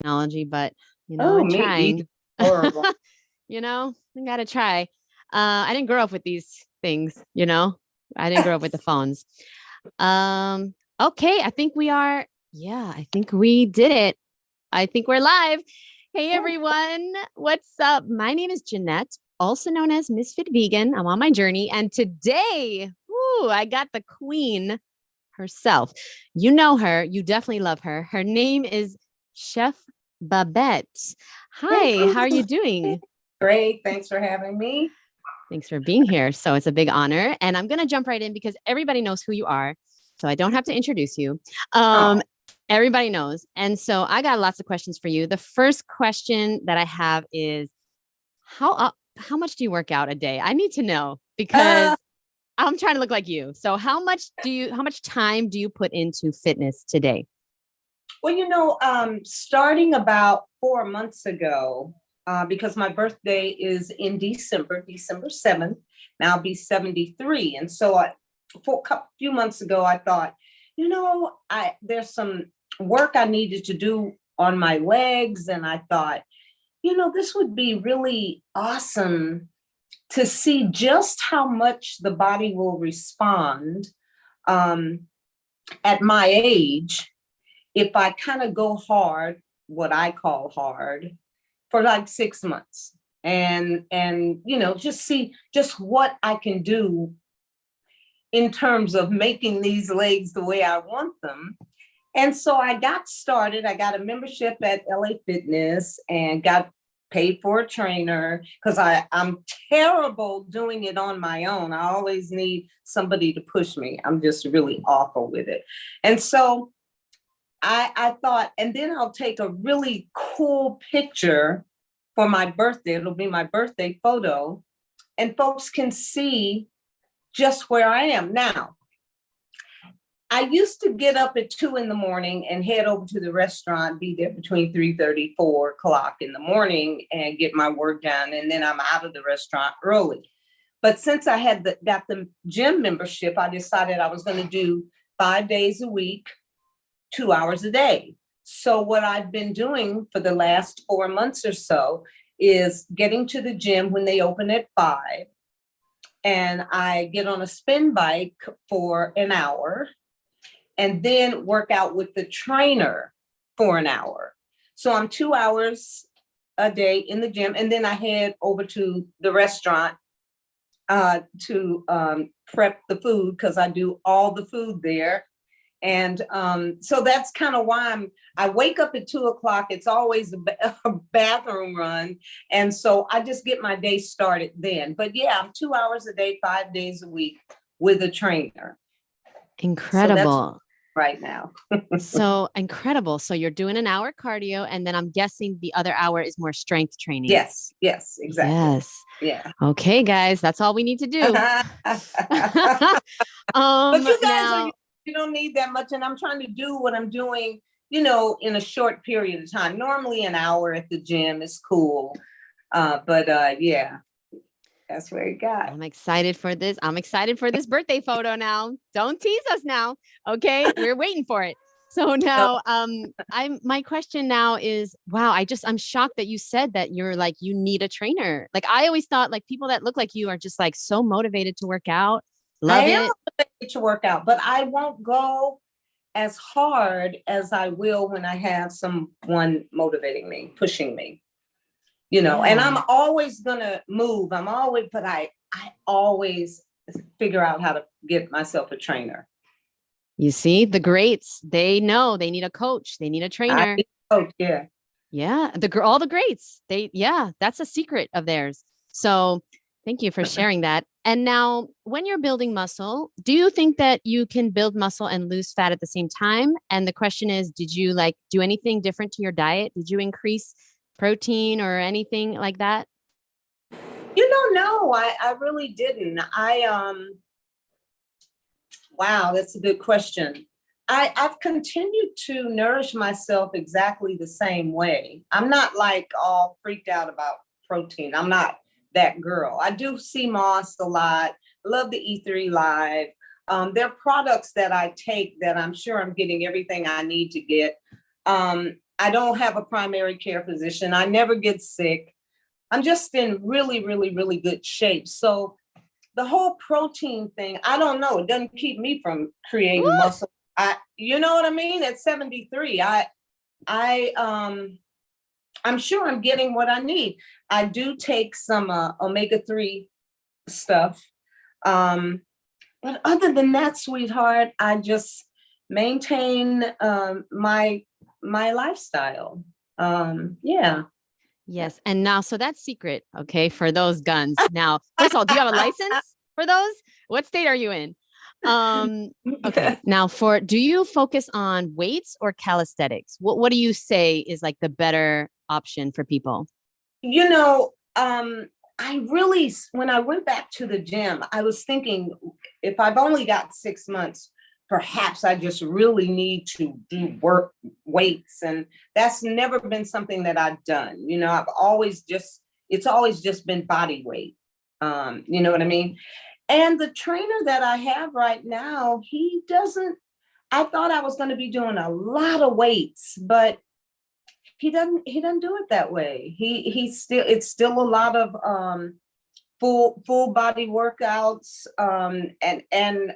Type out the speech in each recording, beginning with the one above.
technology, but Oh, I'm me either. trying. Horrible. I gotta try. I didn't grow up with these things, I didn't grow up with the phones. Okay, I think we did it. I think we're live. Hey everyone, what's up? My name is Jeanette, also known as Ms.FitVegan. I'm on my journey, and today, I got the queen herself. You know her, you definitely love her. Her name is Chef Babette. Hi, how are you doing? Great. Thanks for having me. Thanks for being here. So it's a big honor. And I'm going to jump right in because everybody knows who you are. So I don't have to introduce you. Oh, Everybody knows. And so I got lots of questions for you. The first question that I have is how much do you work out a day? I need to know uh, because I'm trying to look like you. So how much time do you put into fitness today? well, starting about 4 months ago, because my birthday is in December 7th, and I'll be 73. And so for few months ago, I thought, there's some work I needed to do on my legs. And I thought, this would be really awesome to see just how much the body will respond um, at my age if I kind of go hard, what I call hard, for like 6 months, and just see just what I can do in terms of making these legs the way I want them. And so I got started. I got a membership at LA Fitness and got paid for a trainer because I'm terrible doing it on my own. I always need somebody to push me. I'm just really awful with it. And so I thought, and then I'll take a really cool picture for my birthday. It'll be my birthday photo, and folks can see just where I am now. I used to get up at 2 in the morning and head over to the restaurant, be there between 3:30, 4 o'clock in the morning and get my work done. And then I'm out of the restaurant early. But since I had got the gym membership, I decided I was going to do 5 days a week, 2 hours a day. So what I've been doing for the last 4 months or so is getting to the gym when they open at 5. And I get on a spin bike for an hour and then work out with the trainer for an hour. So I'm 2 hours a day in the gym. And then I head over to the restaurant to prep the food because I do all the food there. And so that's kind of why I wake up at 2 o'clock. It's always a bathroom run. And so I just get my day started then. But yeah, I'm 2 hours a day, 5 days a week with a trainer. So that's Incredible. right now. So incredible. So you're doing an hour cardio, and then I'm guessing the other hour is more strength training. Yes, exactly. Yes. Yeah. Okay, guys, that's all we need to do. But you guys are, Now, you don't need that much. And I'm trying to do what I'm doing, in a short period of time. Normally an hour at the gym is cool. But yeah, that's where it got. I'm excited for this. I'm excited for this birthday photo now. Don't tease us now. Okay, we're waiting for it. So So now, my question now is, wow, I'm shocked that you said that you're like, you need a trainer. Like, I always thought like people that look like you are just like so motivated to work out, I love am it. motivated to work out, but I won't go as hard as I will when I have someone motivating me, pushing me, and I'm Yeah. always gonna move. But I always figure out how to get myself a trainer. You see, the greats, they know they need a coach, they need a I trainer. Oh yeah. Yeah, all the greats. That's a secret of theirs. So, thank you for sharing that. And now, when you're building muscle, do you think that you can build muscle and lose fat at the same time? And the question is, did you like do anything different to your diet? Did you increase protein or anything like that? No, I really didn't. Wow, that's a good question. I've continued to nourish myself exactly the same way. I'm not like all freaked out about protein. I'm not that girl. I do see Moss a lot. Love the E3 Live. There are products that I take that I'm sure I'm getting everything I need to get. I don't have a primary care physician. I never get sick. I'm just in really, really, really good shape. So the whole protein thing, I don't know. It doesn't keep me from creating Woo! muscle. You know what I mean? At 73, I'm sure I'm getting what I need. I do take some omega-3 stuff. But other than that, sweetheart, I just maintain my lifestyle. Yeah. Yes. And now, so that's secret, okay, for those guns. Now, first of all, do you have a license for those? What state are you in? Okay. Now, do you focus on weights or calisthenics? What do you say is like the better option for people? You know, I really, when I went back to the gym, I was thinking if I've only got 6 months, perhaps I just really need to do work weights. And that's never been something that I've done. You know, it's always just been body weight. You know what I mean? And the trainer that I have right now, I thought I was going to be doing a lot of weights, but he doesn't do it that way. It's still a lot of full body workouts, and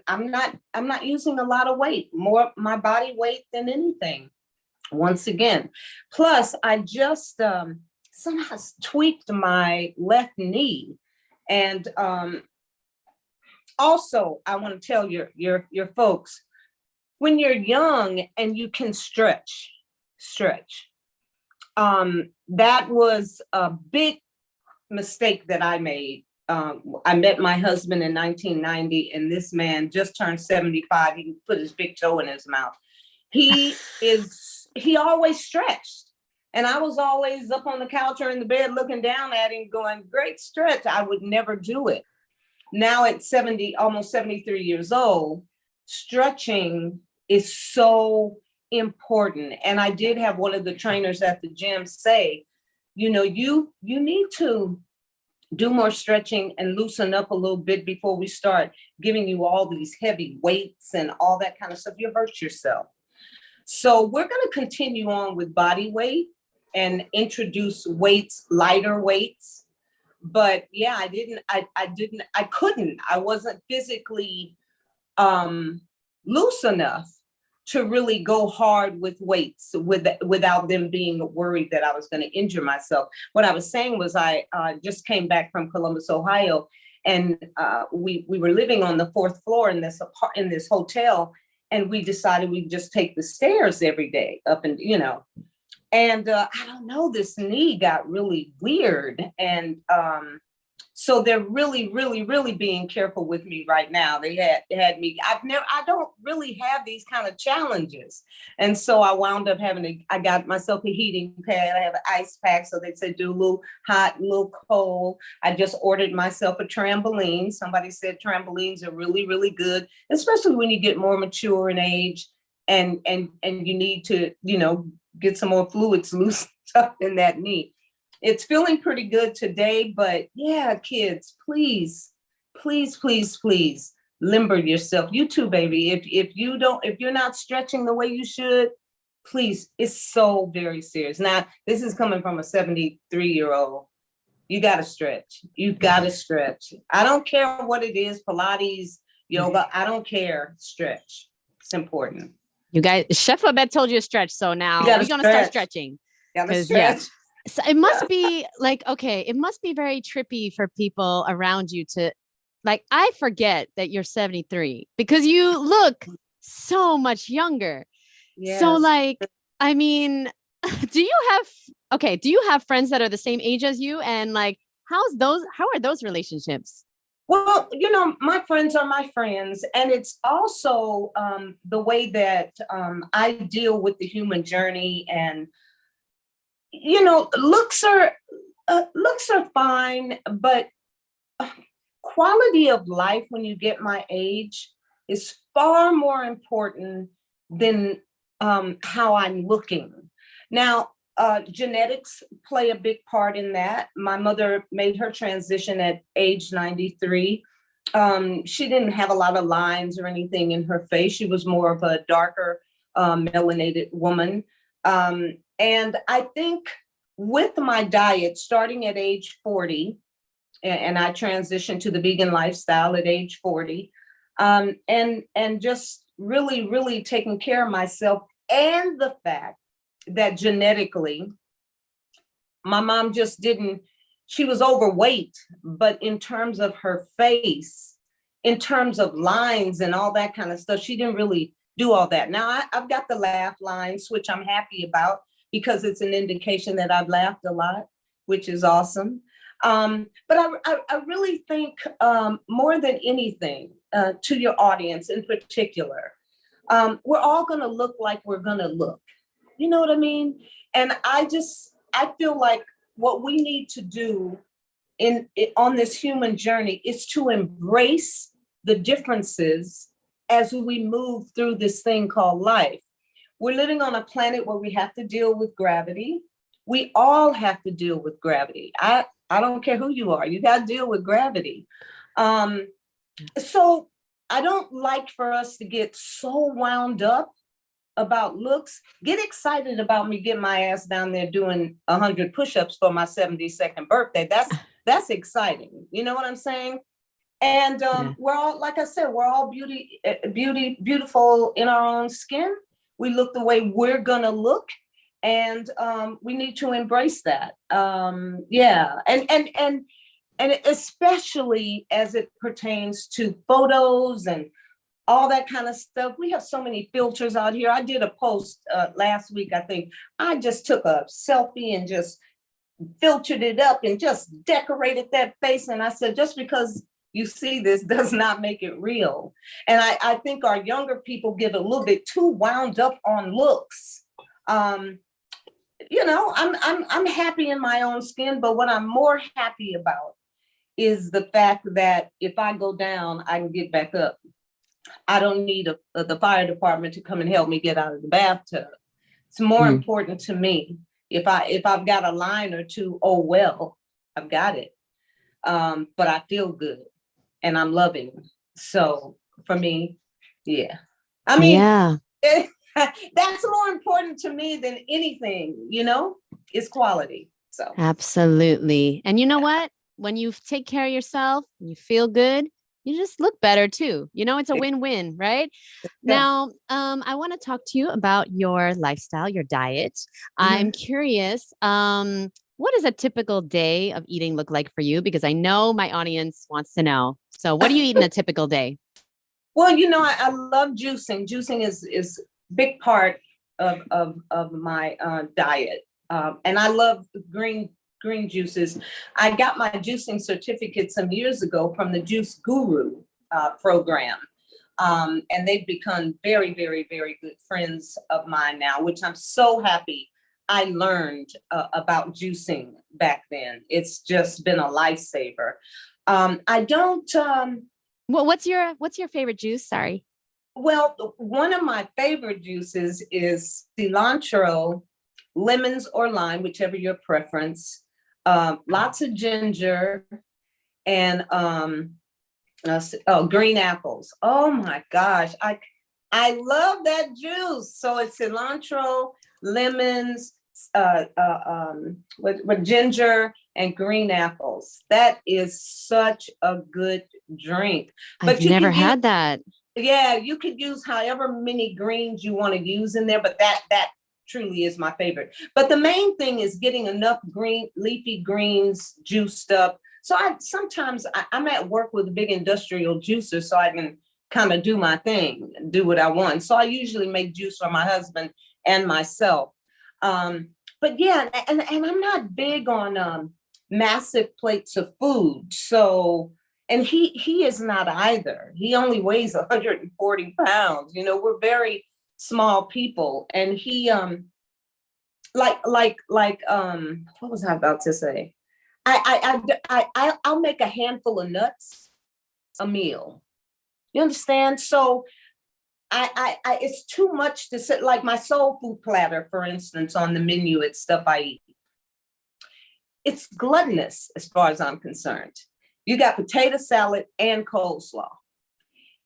I'm not using a lot of weight, more my body weight than anything, once again. Plus I just somehow tweaked my left knee. And also I want to tell your folks, when you're young and you can stretch, that was a big mistake that I made. I met my husband in 1990, and this man just turned 75. He can put his big toe in his mouth. He always stretched. And I was always up on the couch or in the bed looking down at him going, great stretch. I would never do it. Now at 70, almost 73 years old, stretching is so important. And I did have one of the trainers at the gym say, you know, you need to do more stretching and loosen up a little bit before we start giving you all these heavy weights and all that kind of stuff. You hurt yourself. So we're going to continue on with body weight and introduce weights, lighter weights. But yeah, I wasn't physically loose enough to really go hard with weights without them being worried that I was going to injure myself. What I was saying was I just came back from Columbus, Ohio, and we were living on the 4th floor in this hotel, and we decided we'd just take the stairs every day up, and and I don't know, this knee got really weird, and so they're really, really, really being careful with me right now. They had me. I don't really have these kind of challenges. And so I wound up I got myself a heating pad. I have an ice pack. So they said, do a little hot, a little cold. I just ordered myself a trampoline. Somebody said trampolines are really, really good, especially when you get more mature in age and you need to, get some more fluids loose up in that knee. It's feeling pretty good today, but yeah, kids, please, please, please, please limber yourself. You too, baby. If you're not stretching the way you should, please, it's so very serious. Now, this is coming from a 73-year-old. You got to stretch. You got to stretch. I don't care what it is, Pilates, yoga, I don't care. Stretch. It's important. You guys, Chef Babette told you to stretch. So now we're going to start stretching. Gotta stretch. Yeah. So it must be like, okay, it must be very trippy for people around you to, like, I forget that you're 73 because you look so much younger. Yes. So like, I mean, do you have friends that are the same age as you? And like, how are those relationships? Well, my friends are my friends. And it's also the way that I deal with the human journey. And looks are fine, but quality of life when you get my age is far more important than how I'm looking. Now, genetics play a big part in that. My mother made her transition at age 93. She didn't have a lot of lines or anything in her face. She was more of a darker, melanated woman. And I think with my diet, starting at age 40, and I transitioned to the vegan lifestyle at age 40, and just really, really taking care of myself, and the fact that genetically, my mom just didn't, she was overweight, but in terms of her face, in terms of lines and all that kind of stuff, she didn't really do all that. Now I've got the laugh lines, which I'm happy about because it's an indication that I've laughed a lot, which is awesome. But I really think more than anything, to your audience in particular, we're all going to look like we're going to look. You know what I mean? And I feel like what we need to do on this human journey is to embrace the differences as we move through this thing called life. We're living on a planet where we have to deal with gravity. We all have to deal with gravity. I don't care who you are, you got to deal with gravity. So I don't like for us to get so wound up about looks. Get excited about me getting my ass down there doing 100 push-ups for my 72nd birthday. That's exciting. You know what I'm saying? And we're all, like I said, we're all beautiful in our own skin. We look the way we're gonna look, and we need to embrace that. Yeah, and especially as it pertains to photos and all that kind of stuff. We have so many filters out here. I did a post last week, I think. I just took a selfie and just filtered it up and just decorated that face. And I said, just because you see this does not make it real. And I think our younger people get a little bit too wound up on looks. You know, I'm happy in my own skin, but what I'm more happy about is the fact that if I go down, I can get back up. I don't need the fire department to come and help me get out of the bathtub. It's more important to me. If I've got a line or two, oh well, I've got it. But I feel good and I'm loving. So for me, yeah. I mean, yeah. That's more important to me than anything, you know, is quality. So Absolutely. And you know what? When you take care of yourself, you feel good, you just look better too. You know, it's a win-win, right? yeah. Now, I want to talk to you about your lifestyle, your diet. I'm curious, what does a typical day of eating look like for you? Because I know my audience wants to know. So what do you eat in a typical day? Well, you know, I love juicing. Juicing is a big part of my diet. And I love green juices. I got my juicing certificate some years ago from the Juice Guru program. And they've become very, very, very good friends of mine now, which I'm so happy I learned about juicing back then. It's just been a lifesaver. I don't. Well, what's your favorite juice? Sorry. Well, one of my favorite juices is cilantro, lemons or lime, whichever your preference. Lots of ginger and green apples. Oh my gosh, I love that juice. So it's cilantro, lemons, with ginger and green apples. That is such a good drink. I've never had that. Yeah, you could use however many greens you want to use in there, but that truly is my favorite. But the main thing is getting enough green leafy greens juiced up. So I'm at work with a big industrial juicer, so I can kind of do my thing, do what I want. So I usually make juice for my husband and myself. But yeah, and I'm not big on massive plates of food. So, and he is not either. He only weighs 140 pounds. You know, we're very small people. And he what was I about to say? I'll make a handful of nuts a meal. You understand? So I it's too much to sit, like my soul food platter, for instance, on the menu, it's stuff I eat. It's gluttonous as far as I'm concerned. You got potato salad and coleslaw.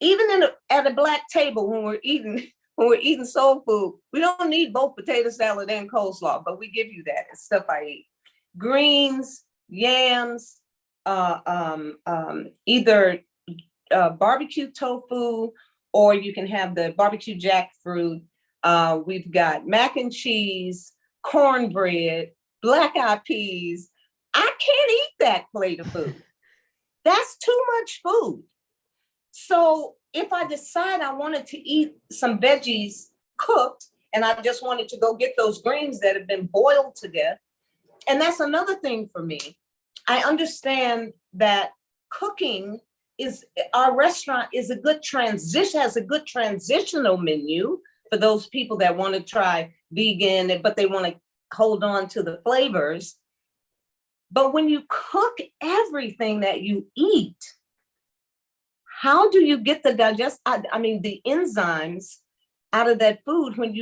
Even at a black table when we're eating when we're eating soul food, we don't need both potato salad and coleslaw, but we give you that. It's stuff I eat. Greens, yams, either barbecue tofu, or you can have the barbecue jackfruit. We've got mac and cheese, cornbread, black eyed peas. I can't eat that plate of food. That's too much food. So if I decide I wanted to eat some veggies cooked, and I just wanted to go get those greens that have been boiled to death, and that's another thing for me. I understand that cooking is, our restaurant is a good transition, has a good transitional menu for those people that want to try vegan, but they want to hold on to the flavors. But when you cook everything that you eat, how do you get the the enzymes out of that food when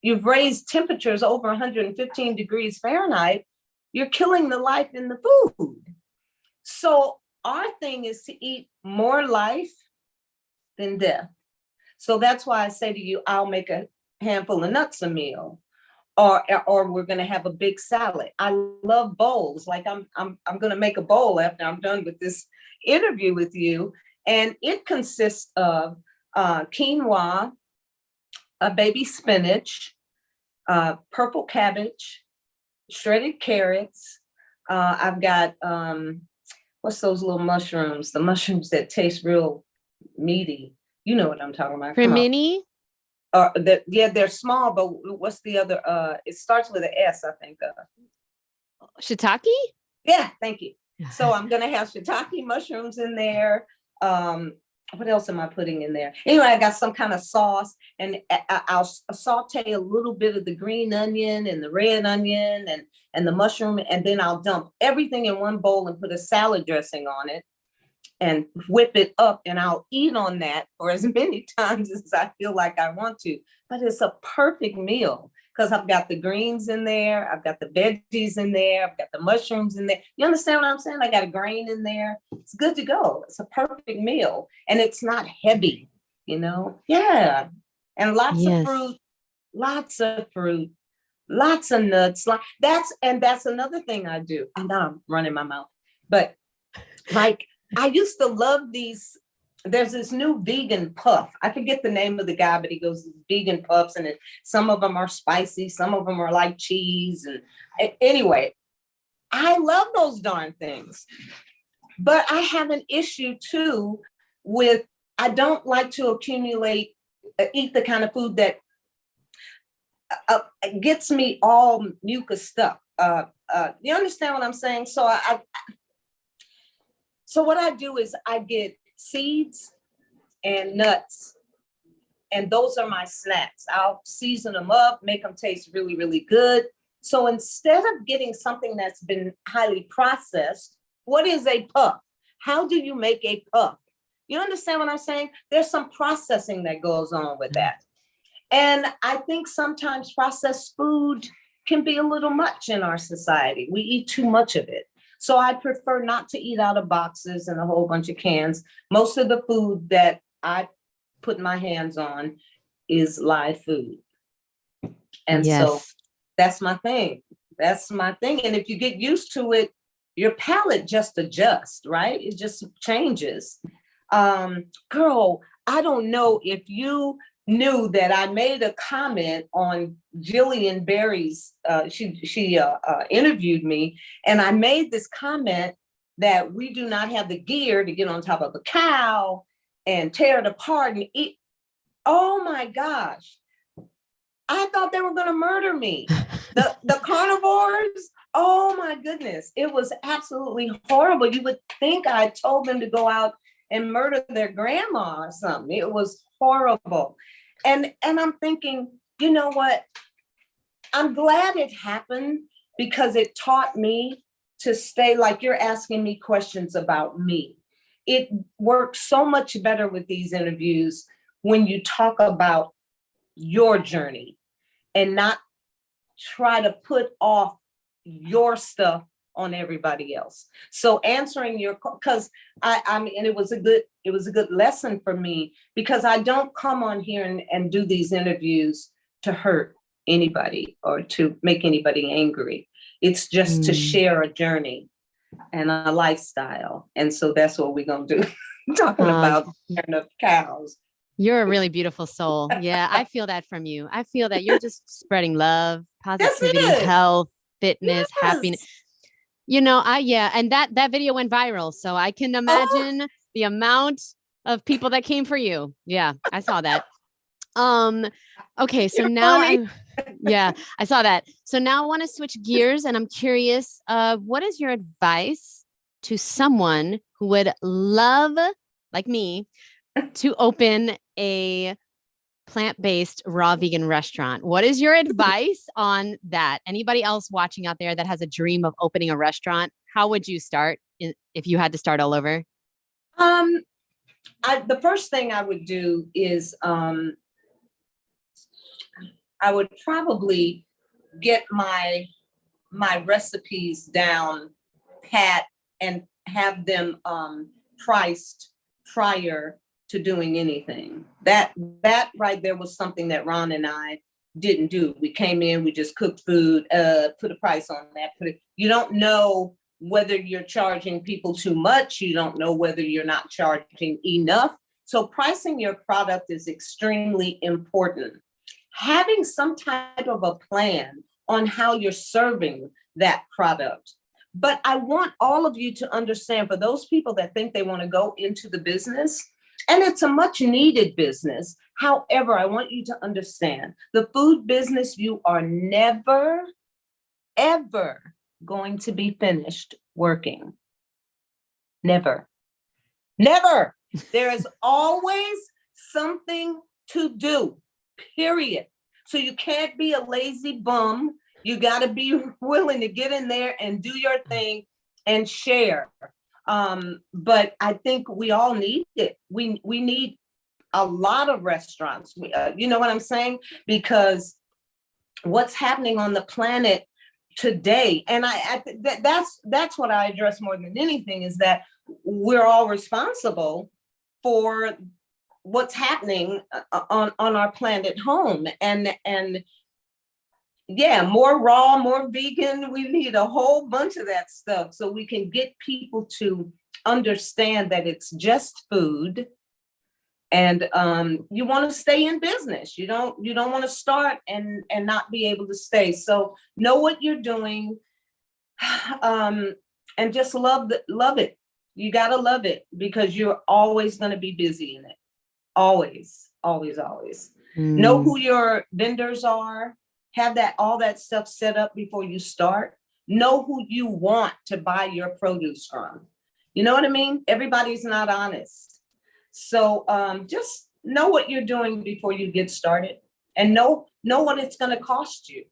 you've raised temperatures over 115 degrees Fahrenheit? You're killing the life in the food. So our thing is to eat more life than death. So that's why I say to you, I'll make a handful of nuts a meal, or we're going to have a big salad. I love bowls. Like I'm going to make a bowl after I'm done with this interview with you. And it consists of quinoa, baby spinach, purple cabbage, shredded carrots. I've got, what's those little mushrooms? The mushrooms that taste real meaty. You know what I'm talking about. Cremini? Yeah, they're small, but what's the other? It starts with an S, I think. Shiitake? Yeah, thank you. So I'm going to have shiitake mushrooms in there. What else am I putting in there? Anyway, I got some kind of sauce, and I'll saute a little bit of the green onion and the red onion and the mushroom, and then I'll dump everything in one bowl and put a salad dressing on it and whip it up, and I'll eat on that for as many times as I feel like I want to. But it's a perfect meal because I've got the greens in there, I've got the veggies in there, I've got the mushrooms in there. You understand what I'm saying? I got a grain in there. It's good to go. It's a perfect meal, and it's not heavy, you know? Yeah. And lots of fruit, lots of fruit, lots of nuts. That's another thing I do. I know I'm running my mouth, but like, I used to love these. There's this new vegan puff. I forget the name of the guy, but he goes vegan puffs, and some of them are spicy, some of them are like cheese. And anyway, I love those darn things. But I have an issue too with, I don't like to eat the kind of food that gets me all mucus stuff. You understand what I'm saying? So what I do is I get seeds and nuts, and those are my snacks. I'll season them up, make them taste really, really good. So instead of getting something that's been highly processed, what is a puff? How do you make a puff? You understand what I'm saying? There's some processing that goes on with that. And I think sometimes processed food can be a little much in our society. We eat too much of it. So I prefer not to eat out of boxes and a whole bunch of cans. Most of the food that I put my hands on is live food. And so that's my thing. That's my thing. And if you get used to it, your palate just adjusts, right? It just changes. Girl, I don't know if you knew that I made a comment on Jillian Berry's, she interviewed me, and I made this comment that we do not have the gear to get on top of a cow and tear it apart and eat. Oh my gosh. I thought they were going to murder me. The carnivores, oh my goodness. It was absolutely horrible. You would think I told them to go out and murder their grandma or something. It was horrible. And I'm thinking, you know what? I'm glad it happened because it taught me to stay, like you're asking me questions about me. It works so much better with these interviews when you talk about your journey and not try to put off your stuff on everybody else. So answering your, because I mean, and it was a good lesson for me, because I don't come on here and do these interviews to hurt anybody or to make anybody angry. It's just to share a journey and a lifestyle. And so that's what we're going to do. Talking about of cows. You're a really beautiful soul. Yeah, I feel that from you. I feel that you're just spreading love, positivity, health, fitness, happiness. You know, and that video went viral. So I can imagine the amount of people that came for you. Yeah, I saw that. Okay, so now I saw that. So now I want to switch gears, and I'm curious, what is your advice to someone who would love, like me, to open a plant-based raw vegan restaurant? What is your advice on that? Anybody else watching out there that has a dream of opening a restaurant, how would you start if you had to start all over? The first thing I would do is I would probably get my recipes down pat and have them priced prior to doing anything. That right there was something that Ron and I didn't do. We came in, we just cooked food, put a price on that. You don't know whether you're charging people too much. You don't know whether you're not charging enough. So pricing your product is extremely important. Having some type of a plan on how you're serving that product. But I want all of you to understand, for those people that think they want to go into the business, and it's a much needed business. However, I want you to understand, the food business, you are never, ever going to be finished working. Never. Never. There is always something to do, period. So you can't be a lazy bum. You got to be willing to get in there and do your thing and share. But I think we all need it. We need a lot of restaurants. You know what I'm saying? Because what's happening on the planet today, and that's what I address more than anything, is that we're all responsible for what's happening on our planet home. And yeah, more raw, more vegan. We need a whole bunch of that stuff so we can get people to understand that it's just food. And you want to stay in business. You don't want to start and not be able to stay. So know what you're doing, and just love it. You got to love it, because you're always going to be busy in it. Always, always, always. Know who your vendors are. Have all that stuff set up before you start. Know who you want to buy your produce from. You know what I mean? Everybody's not honest. So just know what you're doing before you get started, and know what it's going to cost you.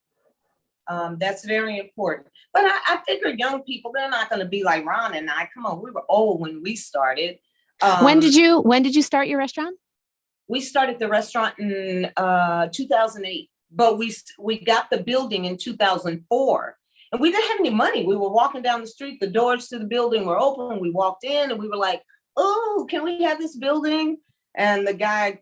That's very important. But I figure young people, they're not going to be like Ron and I. Come on, we were old when we started. When did you start your restaurant? We started the restaurant in 2008. But we got the building in 2004, and we didn't have any money. We were walking down the street, the doors to the building were open. We walked in and we were like, "Oh, can we have this building?" And the guy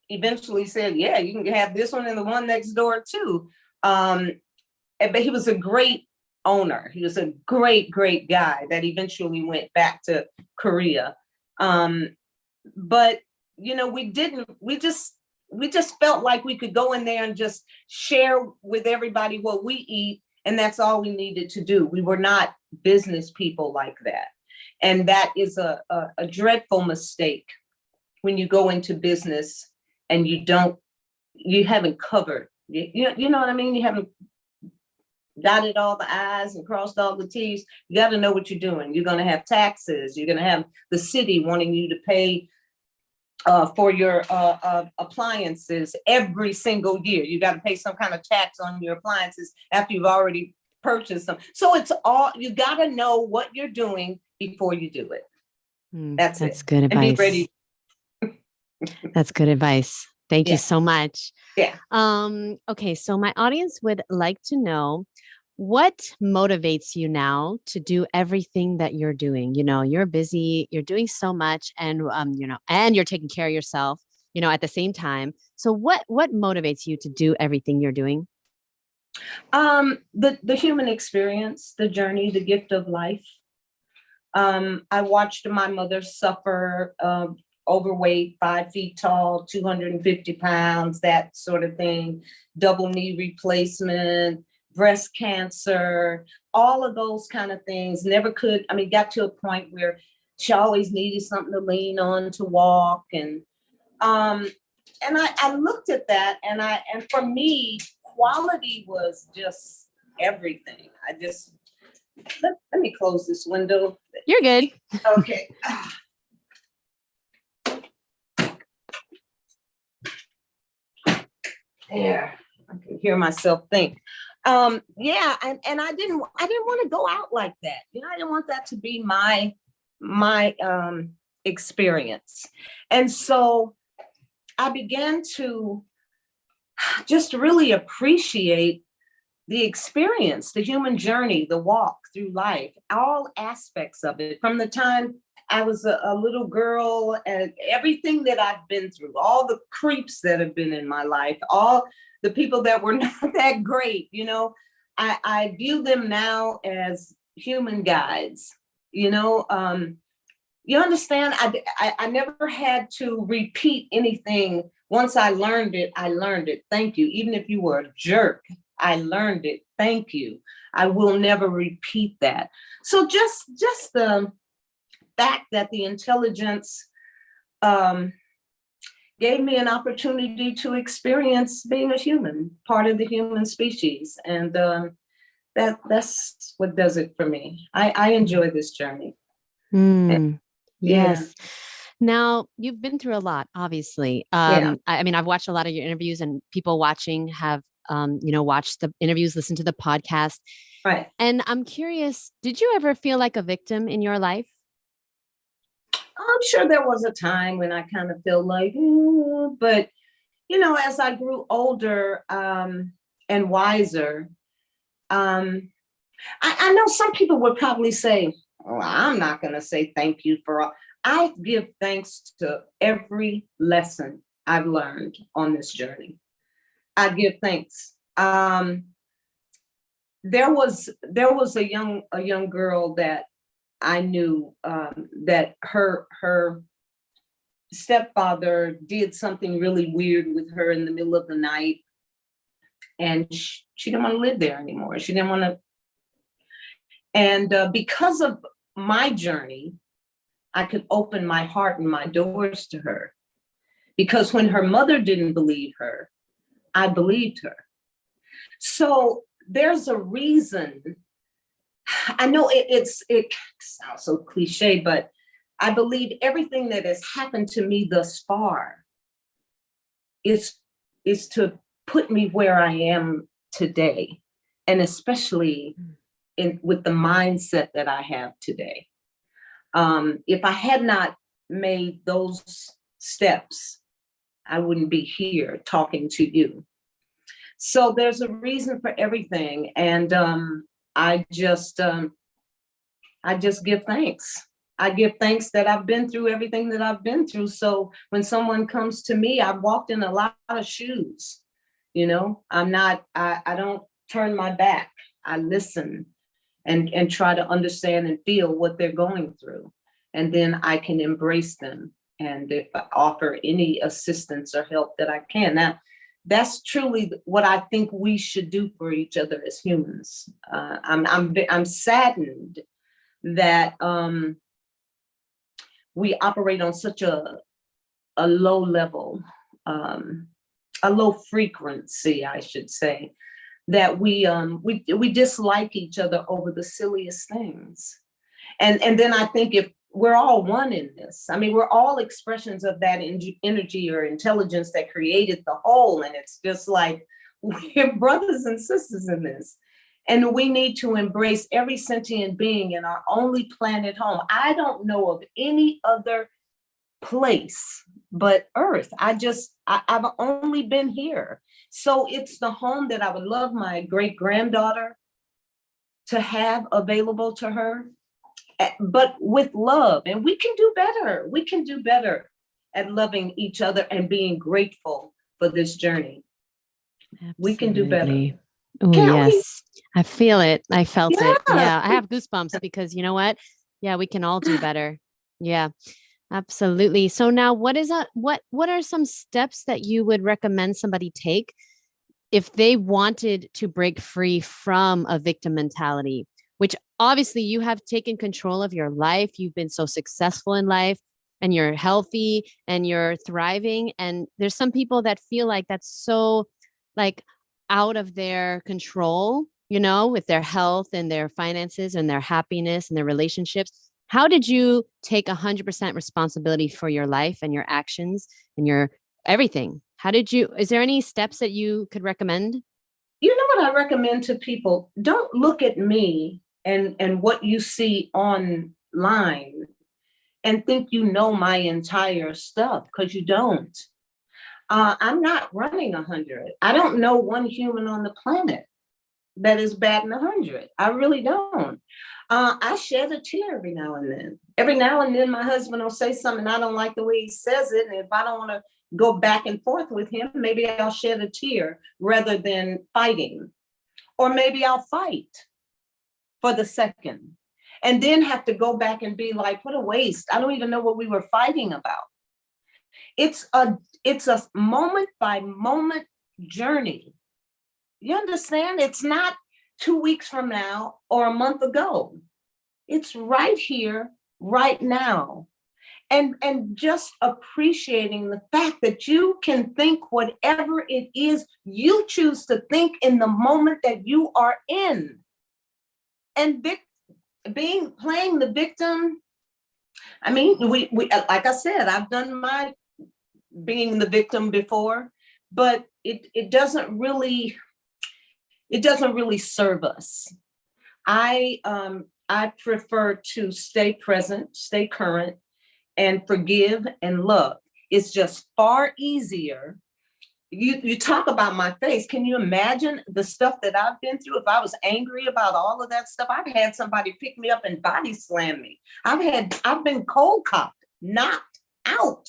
eventually said, "Yeah, you can have this one and the one next door too." But he was a great owner. He was a great, great guy that eventually went back to Korea. But you know, we just felt like we could go in there and just share with everybody what we eat. And that's all we needed to do. We were not business people like that. And that is a dreadful mistake when you go into business and you haven't covered, you know what I mean? You haven't dotted all the I's and crossed all the T's. You got to know what you're doing. You're going to have taxes. You're going to have the city wanting you to pay for your appliances every single year. You got to pay some kind of tax on your appliances after you've already purchased them. So it's all, you got to know what you're doing before you do it. That's good advice. And be ready. That's good advice. Thank you so much. Yeah. Okay. So my audience would like to know, What motivates you now to do everything that you're doing? You're busy, you're doing so much, and and you're taking care of yourself, at the same time. So what motivates you to do everything you're doing? The human experience, the journey, the gift of life. I watched my mother suffer, overweight, 5 feet tall, 250 pounds, that sort of thing, double knee replacement, breast cancer, all of those kind of things. Never could, I mean, got to a point where she always needed something to lean on to walk. Um, and I looked at that, and for me, quality was just everything. Let me close this window. You're good. Okay. There, I can hear myself think. Yeah, and I didn't want to go out like that. I didn't want that to be my experience. And so I began to just really appreciate the experience, the human journey, the walk through life, all aspects of it, from the time I was a little girl, and everything that I've been through, all the creeps that have been in my life, all the people that were not that great. I view them now as human guides. You understand? I never had to repeat anything. Once I learned it, I learned it. Thank you. Even if you were a jerk, I learned it. Thank you. I will never repeat that. So just the fact that the intelligence gave me an opportunity to experience being a human, part of the human species. And that's what does it for me. I enjoy this journey. Mm, Yeah, yes. Now, you've been through a lot, obviously. yeah, I mean, I've watched a lot of your interviews, and people watching have, watched the interviews, listened to the podcast. right. And I'm curious, did you ever feel like a victim in your life? I'm sure there was a time when I kind of feel like, but as I grew older and wiser, I know some people would probably say, "Oh, I'm not going to say thank you for all." I give thanks to every lesson I've learned on this journey. I give thanks. There was a young girl that I knew, that her stepfather did something really weird with her in the middle of the night, and she didn't want to live there anymore. She didn't want to, and because of my journey, I could open my heart and my doors to her. Because when her mother didn't believe her, I believed her. So there's a reason. I know it sounds so cliche, but I believe everything that has happened to me thus far is is to put me where I am today, and especially in with the mindset that I have today. If I had not made those steps, I wouldn't be here talking to you. So there's a reason for everything, and I just um, I just give thanks. I give thanks that I've been through everything that I've been through. So when someone comes to me, I've walked in a lot of shoes. I'm not. I don't turn my back. I listen and try to understand and feel what they're going through, and then I can embrace them, and if I offer any assistance or help that I can. Now, that's truly what I think we should do for each other as humans. I'm saddened that we operate on such a low level, um, a low frequency, I should say, that we dislike each other over the silliest things. And then I think if we're all one in this, I mean, we're all expressions of that energy or intelligence that created the whole. And it's just like we're brothers and sisters in this. And we need to embrace every sentient being in our only planet home. I don't know of any other place but Earth. I've only been here. So it's the home that I would love my great granddaughter to have available to her, but with love. And we can do better. We can do better at loving each other and being grateful for this journey. We can do better. Absolutely. Oh, Can't we? yes. I feel it. I felt it. Yeah. Yeah. I have goosebumps because you know what? Yeah, we can all do better. Yeah, absolutely. So now what are some steps that you would recommend somebody take if they wanted to break free from a victim mentality, which obviously you have taken control of your life. You've been so successful in life and you're healthy and you're thriving. And there's some people that feel like that's so like out of their control, you know, with their health and their finances and their happiness and their relationships. How did you take 100% responsibility for your life and your actions and your everything? How did you, is there any steps that you could recommend? You know what I recommend to people? Don't look at me and what you see online and think you know my entire stuff, because you don't. I'm not running 100. I don't know one human on the planet that is batting 100. I really don't. I shed a tear every now and then. Every now and then, my husband will say something I don't like the way he says it, and if I don't want to go back and forth with him, maybe I'll shed a tear rather than fighting, or maybe I'll fight for the second, and then have to go back and be like, "What a waste! I don't even know what we were fighting about." It's a moment by moment journey. You understand? It's not 2 weeks from now or a month ago. It's right here, right now. And just appreciating the fact that you can think whatever it is you choose to think in the moment that you are in. And playing the victim. I mean, we like I said, I've done my being the victim before, but it doesn't really serve us. I prefer to stay present, stay current, and forgive and love. It's just far easier. You talk about my face. Can you imagine the stuff that I've been through? If I was angry about all of that stuff, I've had somebody pick me up and body slam me. I've been cold cocked, knocked out.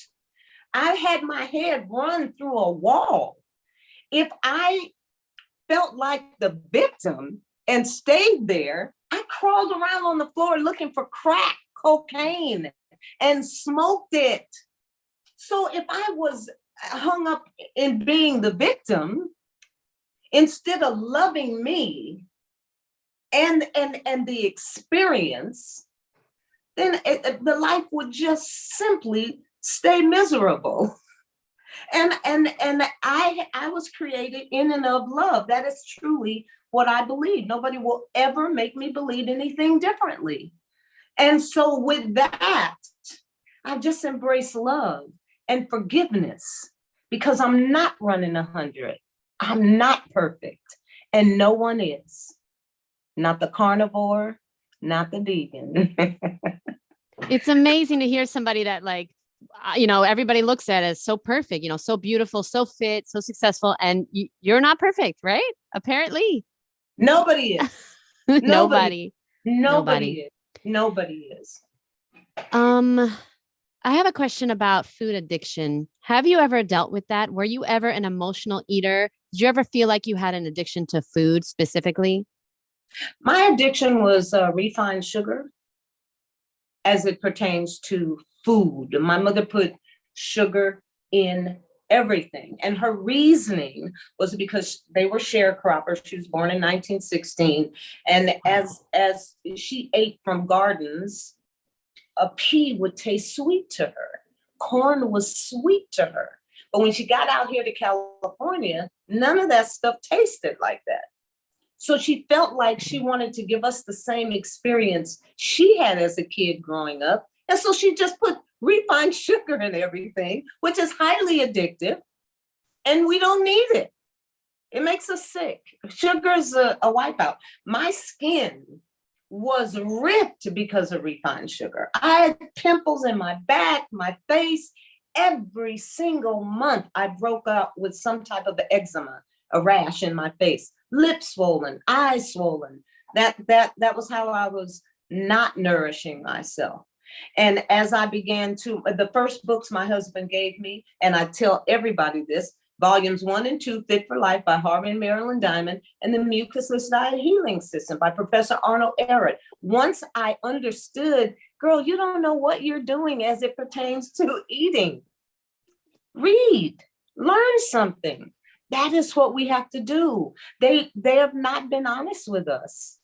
I had my head run through a wall. If I felt like the victim and stayed there, I crawled around on the floor looking for crack cocaine and smoked it. So if I was hung up in being the victim, instead of loving me and the experience, then the life would just simply stay miserable. And I was created in and of love. That is truly what I believe. Nobody will ever make me believe anything differently. And so with that, I just embrace love and forgiveness, because I'm not running 100. I'm not perfect, and no one is. Not the carnivore, not the vegan. It's amazing to hear somebody that like, you know, everybody looks at as so perfect, you know, so beautiful, so fit, so successful. And you're not perfect, right? Apparently. Nobody is. Nobody. Nobody. Nobody Nobody. is. Nobody is. Um, I have a question about food addiction. Have you ever dealt with that? Were you ever an emotional eater? Did you ever feel like you had an addiction to food specifically? My addiction was refined sugar as it pertains to food. My mother put sugar in everything. And her reasoning was because they were sharecroppers. She was born in 1916. And as she ate from gardens, a pea would taste sweet to her. Corn was sweet to her. But when she got out here to California, none of that stuff tasted like that. So she felt like she wanted to give us the same experience she had as a kid growing up. And so she just put refined sugar in everything, which is highly addictive. And we don't need it. It makes us sick. Sugar is a wipeout. My skin was ripped because of refined sugar. I had pimples in my back, my face. Every single month, I broke out with some type of eczema, a rash in my face, lips swollen, eyes swollen, That was how I was not nourishing myself. And as I began to, the first books my husband gave me, and I tell everybody this, volumes 1 and 2, Fit for Life by Harvey and Marilyn Diamond, and the Mucusless Diet Healing System by Professor Arnold Ehret. Once I understood, girl, you don't know what you're doing as it pertains to eating. Read, learn something. That is what we have to do. They have not been honest with us.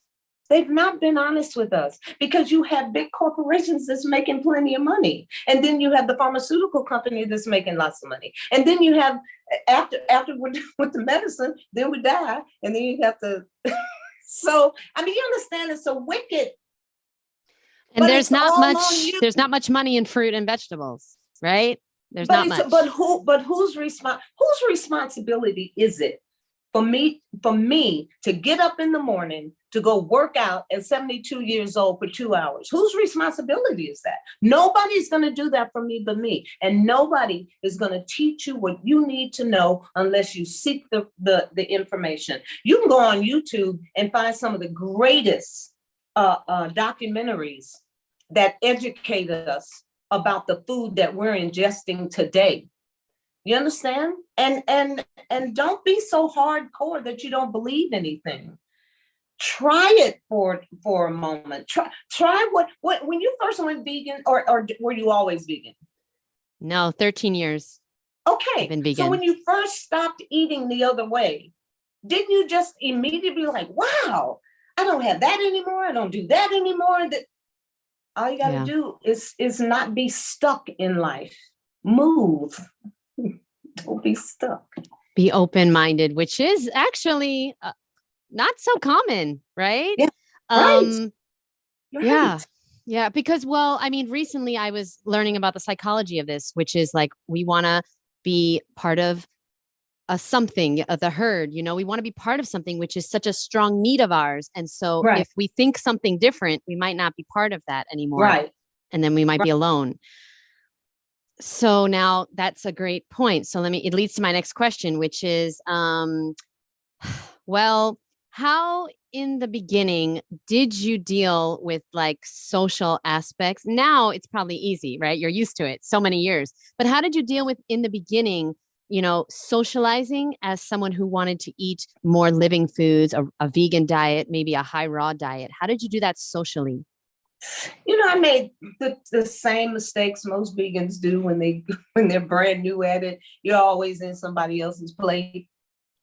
They've not been honest with us, because you have big corporations that's making plenty of money. And then you have the pharmaceutical company that's making lots of money. And then you have, after we're done with the medicine, then we die. And then you have to, so, I mean, you understand, it's so wicked. And there's not much money in fruit and vegetables, right? There's not much. But whose responsibility is it for me to get up in the morning to go work out at 72 years old for 2 hours? Whose responsibility is that? Nobody's going to do that for me but me. And nobody is going to teach you what you need to know unless you seek the information. You can go on YouTube and find some of the greatest documentaries that educate us about the food that we're ingesting today. You understand? And don't be so hardcore that you don't believe anything. Try it for a moment. Try what when you first went vegan, or were you always vegan? No, 13 years. Okay. I've been vegan. So when you first stopped eating the other way, didn't you just immediately like, wow, I don't have that anymore. I don't do that anymore. That all you got to do is not be stuck in life. Move. Don't be stuck. Be open-minded, which is actually not so common, right? Yeah. Right. Yeah. Yeah. Because, well, I mean, recently I was learning about the psychology of this, which is like, we want to be part of something of the herd, we want to be part of something, which is such a strong need of ours. And so if we think something different, we might not be part of that anymore. Right. And then we might be alone. So now that's a great point. So it leads to my next question, which is, well, how in the beginning did you deal with like social aspects? Now it's probably easy, right? You're used to it so many years, but how did you deal with in the beginning, socializing as someone who wanted to eat more living foods, a vegan diet, maybe a high raw diet? How did you do that socially? I made the same mistakes most vegans do when they're brand new at it. You're always in somebody else's plate.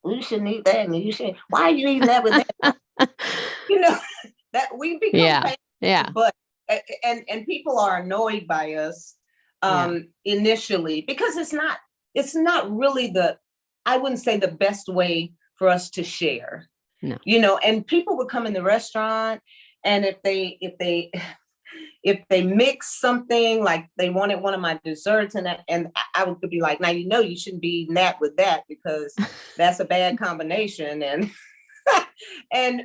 You shouldn't eat that, and you should. Why are you eating that with that? That we become but and people are annoyed by us initially, because it's not really I wouldn't say the best way for us to share. No. And people would come in the restaurant, and if they mix something, like they wanted one of my desserts, and I would be like, now you shouldn't be eating that with that, because that's a bad combination. And and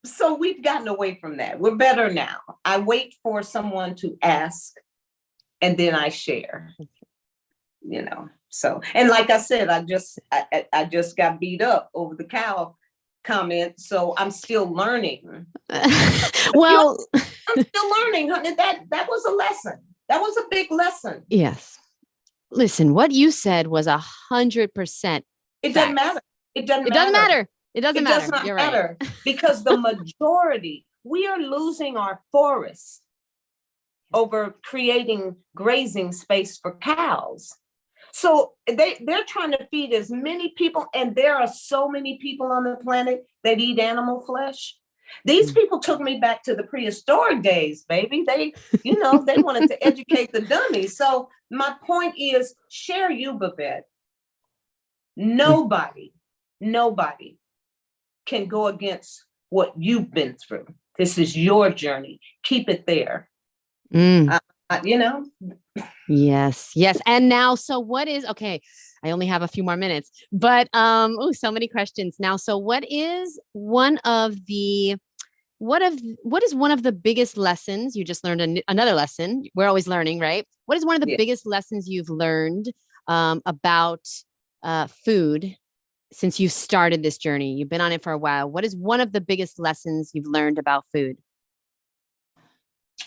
so we've gotten away from that. We're better now. I wait for someone to ask, and then I share. So, and like I said, I just got beat up over the cow comment, so I'm still learning. Well, I'm still learning, honey. That was a lesson. That was a big lesson. Yes. Listen, what you said was 100%. It doesn't matter. It doesn't matter. It doesn't matter. You're right. Because the majority, we are losing our forests over creating grazing space for cows. So they're trying to feed as many people, and there are so many people on the planet that eat animal flesh. These people took me back to the prehistoric days, baby. They wanted to educate the dummies. So my point is, share you, Babette. Nobody can go against what you've been through. This is your journey. Keep it there. Yes. And now, so what is, okay, I only have a few more minutes, but, so many questions now. So what is one of the biggest lessons you just learned? Another lesson. We're always learning, right? What is one of the biggest lessons you've learned, about, food since you started this journey? You've been on it for a while. What is one of the biggest lessons you've learned about food?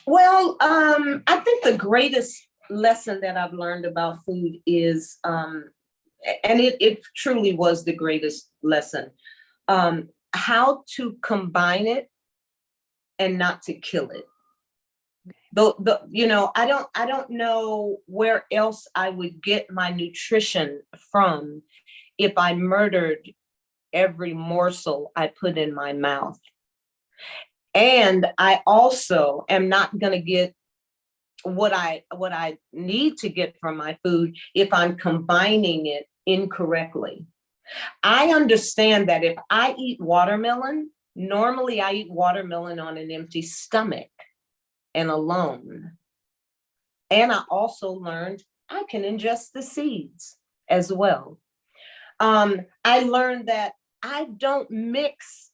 Well, I think the greatest lesson that I've learned about food is, and it truly was the greatest lesson, how to combine it and not to kill it. I don't know where else I would get my nutrition from if I murdered every morsel I put in my mouth. And I also am not going to get what I need to get from my food if I'm combining it incorrectly. I understand that if I eat watermelon, normally I eat watermelon on an empty stomach and alone. And I also learned I can ingest the seeds as well. I learned that I don't mix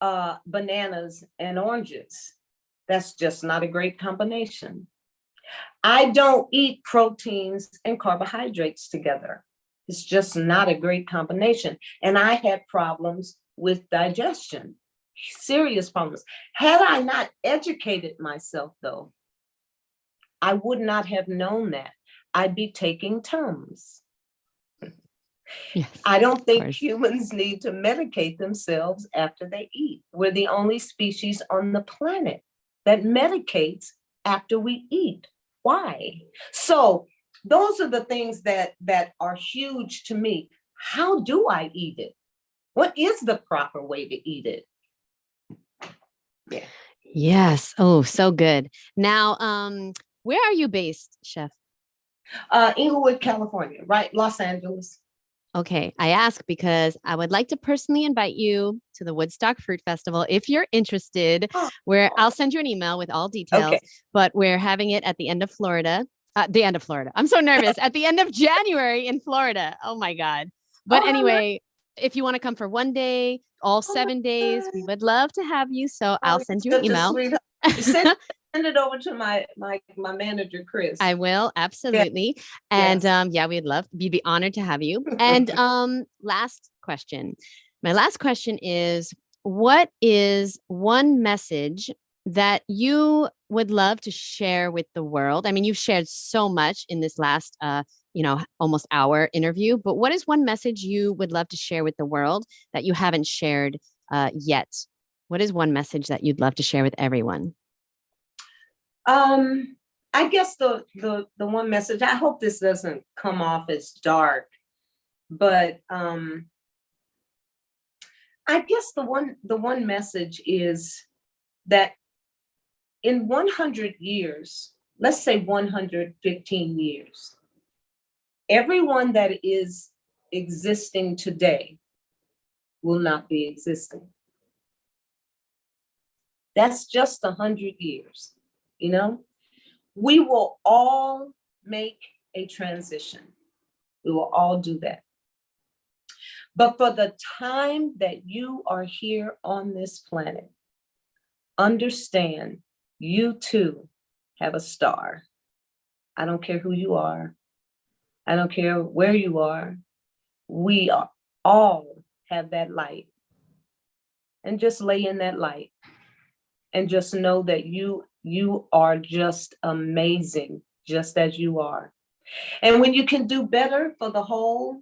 bananas and oranges. That's just not a great combination. I don't eat proteins and carbohydrates together. It's just not a great combination. And I had problems with digestion, serious problems. Had I not educated myself, though, I would not have known that. I'd be taking Tums. Yes, I don't think humans need to medicate themselves after they eat. We're the only species on the planet that medicates after we eat. Why? So those are the things that are huge to me. How do I eat it? What is the proper way to eat it? Yeah. Yes. Oh, so good. Now, where are you based, Chef? Inglewood, California, right? Los Angeles. Okay, I ask because I would like to personally invite you to the Woodstock Fruit Festival if you're interested. Where I'll send you an email with all details. Okay. But we're having it at the end of Florida. The end of Florida. I'm so nervous. At the end of January in Florida. Oh my God. But anyway, if you want to come for one day, all 7 days, we would love to have you. So I'll send you an email. Send it over to my manager, Chris. I will, absolutely. Yeah. And yeah, we'd be honored to have you. And last question. My last question is, what is one message that you would love to share with the world? I mean, you've shared so much in this last almost hour interview, but what is one message you would love to share with the world that you haven't shared yet? What is one message that you'd love to share with everyone? I guess the one message, I hope this doesn't come off as dark, but I guess the one message is that in 100 years, let's say 115 years, everyone that is existing today will not be existing. That's just 100 years. We will all make a transition. We will all do that. But for the time that you are here on this planet, understand you too have a star. I don't care who you are. I don't care where you are. We all have that light. And just lay in that light. And just know that you are just amazing, just as you are. And when you can do better for the whole,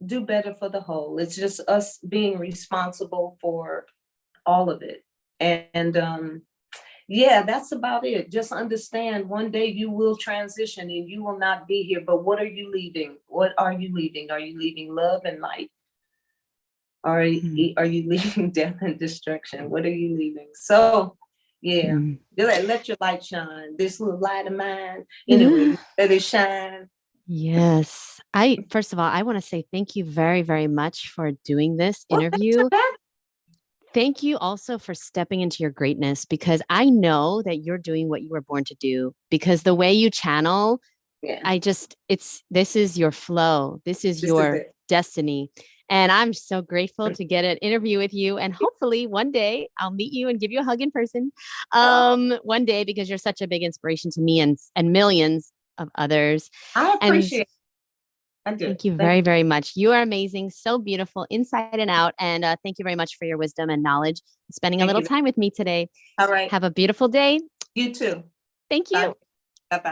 do better for the whole. It's just us being responsible for all of it. And yeah, that's about it. Just understand one day you will transition and you will not be here. But what are you leaving? What are you leaving? Are you leaving love and light? Are you leaving death and destruction? What are you leaving? So yeah, let your light shine. This little light of mine, anyway, let it shine. Yes. First of all, I want to say thank you very, very much for doing this interview. Thank you also for stepping into your greatness, because I know that you're doing what you were born to do, because the way you channel, this is your flow. This is your destiny. And I'm so grateful to get an interview with you. And hopefully one day I'll meet you and give you a hug in person. One day, because you're such a big inspiration to me and millions of others. I appreciate it. I do. Thank you very, very much. You are amazing. So beautiful inside and out. And thank you very much for your wisdom and knowledge, spending a Thank little you. time with me today. All right. Have a beautiful day. You too. Thank Bye. you.